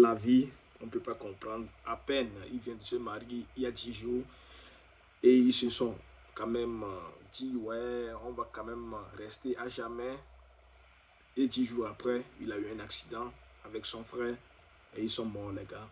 la vie, on ne peut pas comprendre. À peine, il vient de se marier il y a 10 jours et ils se sont quand même dit, ouais, on va quand même rester à jamais. Et 10 jours après, il a eu un accident avec son frère et ils sont morts, les gars.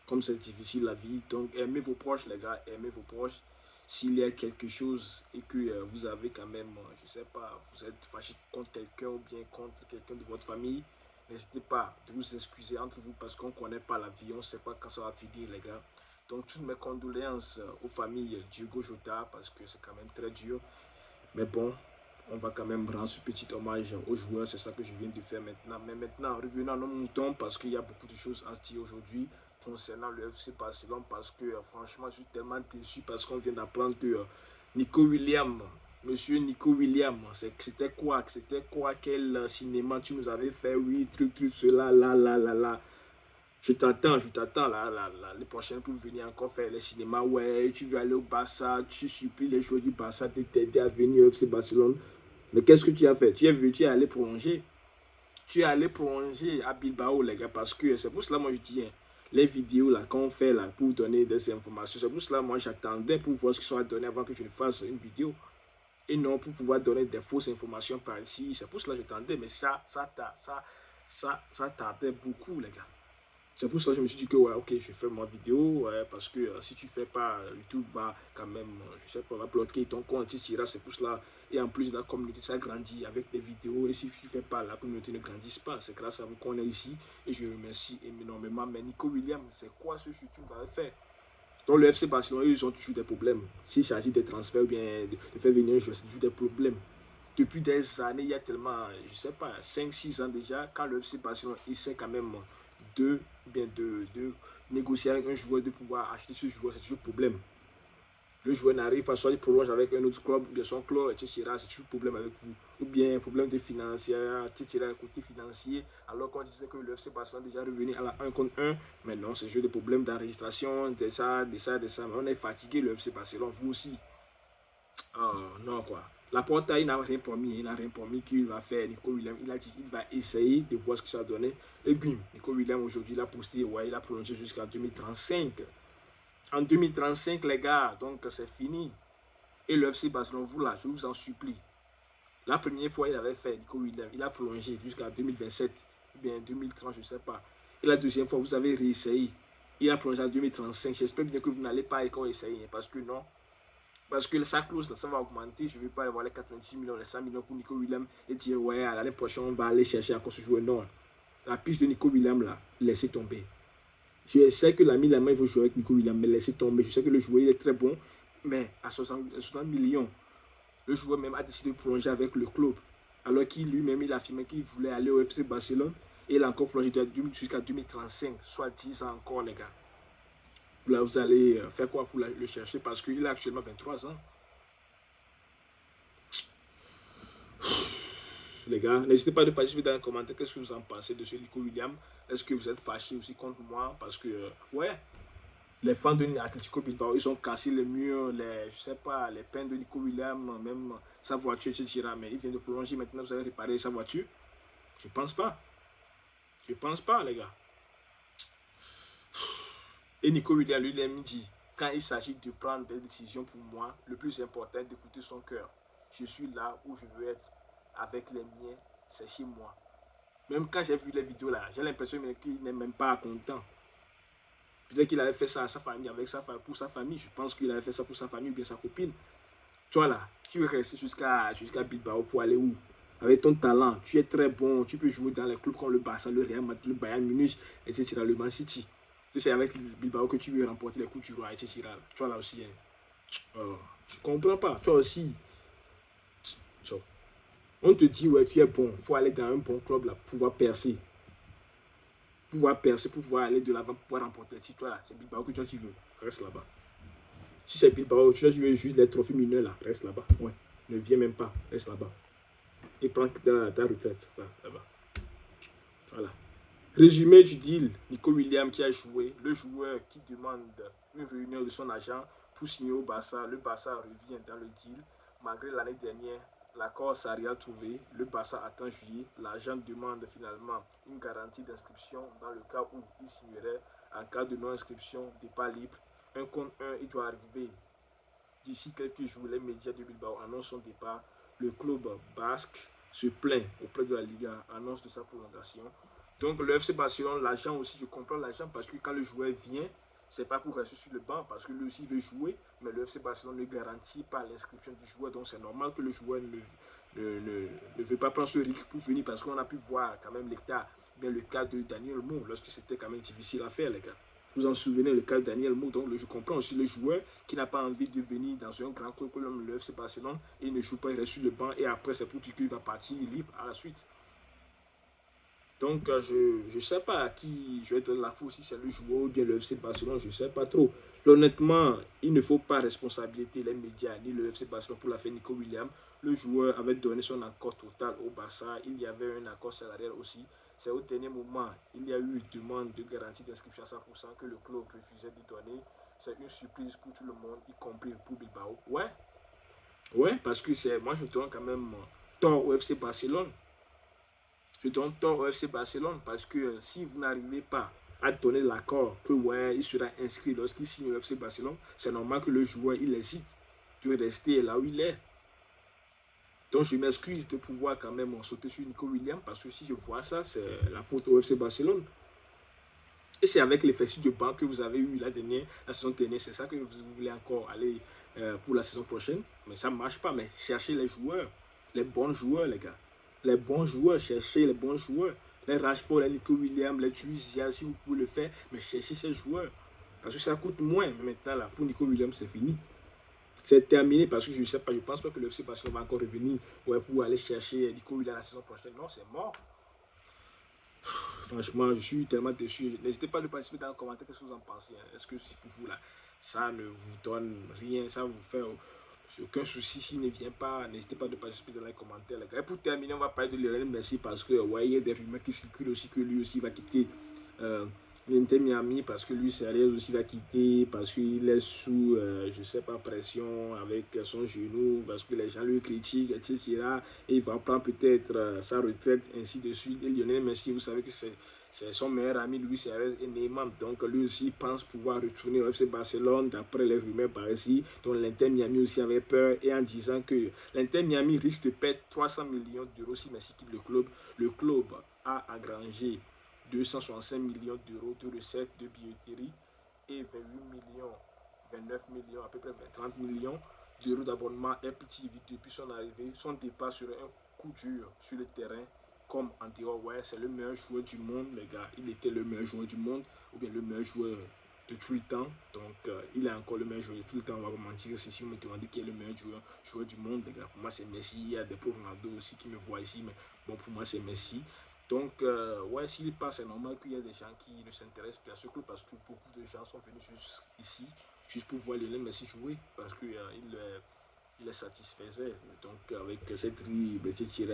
Comme c'est difficile la vie, donc aimez vos proches, les gars, aimez vos proches. S'il y a quelque chose et que vous avez quand même, je sais pas, vous êtes fâché contre quelqu'un ou bien contre quelqu'un de votre famille, n'hésitez pas de vous excuser entre vous parce qu'on ne connaît pas la vie, on ne sait pas quand ça va finir, les gars. Donc, toutes mes condoléances aux familles Diogo Jota parce que c'est quand même très dur. Mais bon, on va quand même rendre ce petit hommage aux joueurs, c'est ça que je viens de faire maintenant. Mais maintenant, revenons à nos moutons parce qu'il y a beaucoup de choses à se dire aujourd'hui concernant le FC Barcelone parce que franchement, je suis tellement déçu parce qu'on vient d'apprendre que Nico Williams, monsieur Nico Williams, c'était quoi, quel cinéma tu nous avais fait, oui, truc, cela, là. Je t'attends, les prochaines pour venir encore faire les cinémas. Ouais, tu veux aller au Barça, tu supplies les joueurs du Barça de t'aider à venir au FC Barcelone. Mais qu'est-ce que tu as fait? Tu es allé prolonger. Tu es allé prolonger à Bilbao, les gars, parce que c'est pour cela, moi, je dis, hein, les vidéos là qu'on fait là pour donner des informations, c'est pour cela, moi, j'attendais pour voir ce qui sera donné avant que je ne fasse une vidéo. Et non pour pouvoir donner des fausses informations par ici. C'est pour cela que j'attendais, mais ça tardait beaucoup, les gars. C'est pour ça que je me suis dit que ouais, ok, je fais ma vidéo, ouais, parce que si tu fais pas, YouTube va quand même, je sais pas, va bloquer ton compte, etc. C'est pour cela. Et en plus, la communauté, ça grandit avec les vidéos. Et si tu fais pas, la communauté ne grandit pas. C'est grâce à vous qu'on est ici. Et je remercie énormément. Mais Nico Williams, c'est quoi ce que tu vas faire? Donc le FC Barcelone, ils ont toujours des problèmes. S'il s'agit des transferts ou bien de faire venir un joueur, c'est toujours des problèmes. Depuis des années, il y a tellement, je sais pas, 5-6 ans déjà, quand le FC Barcelone essaie quand même de négocier avec un joueur, de pouvoir acheter ce joueur, c'est toujours problème. Le joueur n'arrive pas, soit il prolonge avec un autre club, ou bien son club, etc. C'est toujours problème avec vous. Ou bien problème de financier, etc. Côté financier, alors qu'on disait que le FC Barcelone est déjà revenu à la 1 contre 1. Mais non, c'est juste des problèmes d'enregistration, de ça. Mais on est fatigué, le FC Barcelone, vous aussi. Oh non, quoi. Laporta, il n'a rien promis. Il n'a rien promis qu'il va faire. Nico Williams, il a dit qu'il va essayer de voir ce que ça a donné. Et bim, Nico Williams, aujourd'hui, il a posté, ouais, il a prolongé jusqu'en 2035. En 2035, les gars, donc c'est fini. Et le FC Barcelone, vous là, je vous en supplie. La première fois, il avait fait Nico Williams, il a prolongé jusqu'en 2027, ou bien 2030, je ne sais pas. Et la deuxième fois, vous avez réessayé. Il a prolongé en 2035. J'espère bien que vous n'allez pas encore essayer, parce que non. Parce que sa clause, ça va augmenter. Je ne vais pas avoir les 86 millions, les 100 millions pour Nico Williams et dire, ouais, à l'année prochaine, on va aller chercher encore ce joueur. Non. La piste de Nico Williams, là, laissez tomber. Je sais que l'ami Lama, il veut jouer avec Nico Williams, mais laissez tomber. Je sais que le joueur, il est très bon, mais à 60 millions, le joueur même a décidé de prolonger avec le club. Alors qu'il lui-même, il a affirmé qu'il voulait aller au FC Barcelone et il a encore prolongé jusqu'à 2035, soit 10 ans encore, les gars. Là, vous allez faire quoi pour le chercher parce qu'il a actuellement 23 ans. Les gars, n'hésitez pas à participer dans les commentaires. Qu'est-ce que vous en pensez de ce Nico Williams? Est-ce que vous êtes fâché aussi contre moi? Parce que, ouais, les fans de Atletico Bilbao, ils ont cassé les murs, je sais pas, les peines de Nico Williams, même sa voiture, etc. Mais il vient de prolonger, maintenant vous allez réparer sa voiture? Je pense pas. Je pense pas, les gars. Et Nico Williams, lui-même dit, quand il s'agit de prendre des décisions pour moi, le plus important est d'écouter son cœur. Je suis là où je veux être avec les miens, c'est chez moi. Même quand j'ai vu les vidéos là, j'ai l'impression qu'il n'est même pas content. Peut-être qu'il avait fait ça à sa famille, pour sa famille. Je pense qu'il avait fait ça pour sa famille ou bien sa copine. Toi là, tu veux rester jusqu'à Bilbao pour aller où? Avec ton talent, tu es très bon, tu peux jouer dans les clubs comme le Barça, le Real Madrid, le Bayern Munich, etc., le Man City. C'est avec Bilbao que tu veux remporter les coups du roi, etc. Tu vois là aussi, hein. Je comprends pas. Toi aussi. On te dit, ouais, tu es bon. Il faut aller dans un bon club là pour pouvoir percer. Pour pouvoir aller de l'avant, pour pouvoir remporter le titre. Là, c'est Bilbao que toi tu veux. Reste là-bas. Si c'est Bilbao, tu veux juste les trophées mineurs là. Reste là-bas. Ouais. Ne viens même pas. Reste là-bas. Et prends ta retraite. Là-bas. Voilà. Résumé du deal, Nico Williams qui a joué, le joueur qui demande une réunion de son agent pour signer au Barça. Le Barça revient dans le deal. Malgré l'année dernière, l'accord salarial trouvé, le Barça attend juillet. L'agent demande finalement une garantie d'inscription dans le cas où il signerait. En cas de non-inscription, départ libre. Un contre un, il doit arriver d'ici quelques jours. Les médias de Bilbao annoncent son départ. Le club basque se plaint auprès de la Liga, annonce de sa prolongation. Donc le FC Barcelone, l'agent aussi, je comprends l'agent parce que quand le joueur vient, c'est pas pour rester sur le banc parce que lui aussi veut jouer, mais le FC Barcelone ne garantit pas l'inscription du joueur, donc c'est normal que le joueur ne veut pas prendre ce risque pour venir parce qu'on a pu voir quand même l'état, bien le cas de Daniel Mo, lorsque c'était quand même difficile à faire, les gars. Vous en souvenez le cas de Daniel Mo, donc je comprends aussi le joueur qui n'a pas envie de venir dans un grand club comme le FC Barcelone et il ne joue pas, il reste sur le banc et après c'est pour dire qu'il va partir libre à la suite. Donc, je ne sais pas à qui je vais donner la faute, si c'est le joueur ou bien le FC Barcelone, je ne sais pas trop. Honnêtement, il ne faut pas responsabiliser les médias ni le FC Barcelone pour l'affaire Nico Williams. Le joueur avait donné son accord total au Barça. Il y avait un accord salarial aussi. C'est au dernier moment, il y a eu une demande de garantie d'inscription à 100% que le club refusait de donner. C'est une surprise pour tout le monde, y compris pour Bilbao. Ouais, parce que moi je donne quand même tort au FC Barcelone. Je donne tort au FC Barcelone parce que si vous n'arrivez pas à donner l'accord que ouais, il sera inscrit lorsqu'il signe au FC Barcelone, c'est normal que le joueur il hésite de rester là où il est. Donc je m'excuse de pouvoir quand même sauter sur Nico Williams parce que si je vois ça, c'est la faute au FC Barcelone. Et c'est avec l'effectif de banque que vous avez eu la saison dernière, c'est ça que vous voulez encore aller pour la saison prochaine. Mais ça ne marche pas. Mais cherchez les joueurs, les bons joueurs, les gars. Les bons joueurs, cherchez les bons joueurs. Les Rashford, les Nico Williams, les Tunisiens, si vous pouvez le faire, mais cherchez ces joueurs. Parce que ça coûte moins. Mais maintenant, là, pour Nico Williams, c'est fini. C'est terminé parce que je ne sais pas, je pense pas que le FC Barcelone va encore revenir pour aller chercher Nico Williams la saison prochaine. Non, c'est mort. Franchement, je suis tellement déçu. N'hésitez pas à participer dans les commentaires. Qu'est-ce que vous en pensez? Est-ce que si pour vous, là, ça ne vous donne rien, ça vous fait aucun souci s'il ne vient pas? N'hésitez pas à participer dans les commentaires, les gars. Et pour terminer, on va parler de Lionel Messi parce que, ouais, il y a des rumeurs qui circulent aussi que lui aussi va quitter l'Inter Miami parce que lui, Suarez aussi va quitter parce qu'il est sous, je sais pas, pression avec son genou, parce que les gens lui critiquent, etc. Et il va prendre peut-être sa retraite, ainsi de suite. Et Lionel Messi, vous savez que c'est son meilleur ami, Luis Suarez et Neymar. Donc lui aussi pense pouvoir retourner au FC Barcelone d'après les rumeurs par ici. Donc l'Inter Miami aussi avait peur et en disant que l'Inter Miami risque de perdre 300 millions d'euros si Messi quitte le club. Le club a engrangé 265 millions d'euros de recettes de billetterie et 28 millions, 29 millions, à peu près 30 millions d'euros d'abonnement Apple TV depuis son arrivée. Son départ serait un coup dur sur le terrain, comme en disant ouais, c'est le meilleur joueur du monde, les gars. Il était le meilleur joueur du monde, ou bien le meilleur joueur de tout le temps. Donc il est encore le meilleur joueur de tout le temps. On va pas mentir, si vous me demandez qui est le meilleur joueur du monde, les gars. Pour moi c'est Messi. Il y a des pauvres Ronaldo aussi qui me voient ici, mais bon, pour moi c'est Messi. Donc, ouais, s'il passe, c'est normal qu'il y ait des gens qui ne s'intéressent plus à ce club parce que beaucoup de gens sont venus ici juste pour voir Lionel Messi jouer parce qu'il il les satisfaisait. Donc, avec cette dribble, etc.,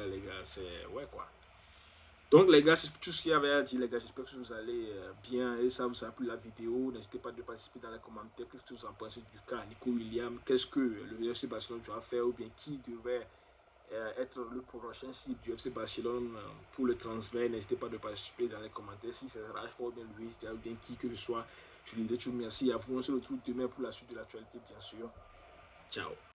les gars, c'est ouais, quoi. Donc, les gars, c'est tout ce qu'il y avait à dire, les gars. J'espère que vous allez bien et ça vous a plu la vidéo. N'hésitez pas de participer dans les commentaires. Qu'est-ce que vous en pensez du cas Nico Williams? Qu'est-ce que le FC Barcelone doit faire ou bien qui devrait être le prochain cible du FC Barcelone pour le transfert? N'hésitez pas de participer dans les commentaires. Si c'est Rashford, bien Luis, ou bien qui que ce soit, je lui dis merci à vous. On se retrouve demain pour la suite de l'actualité, bien sûr. Ciao.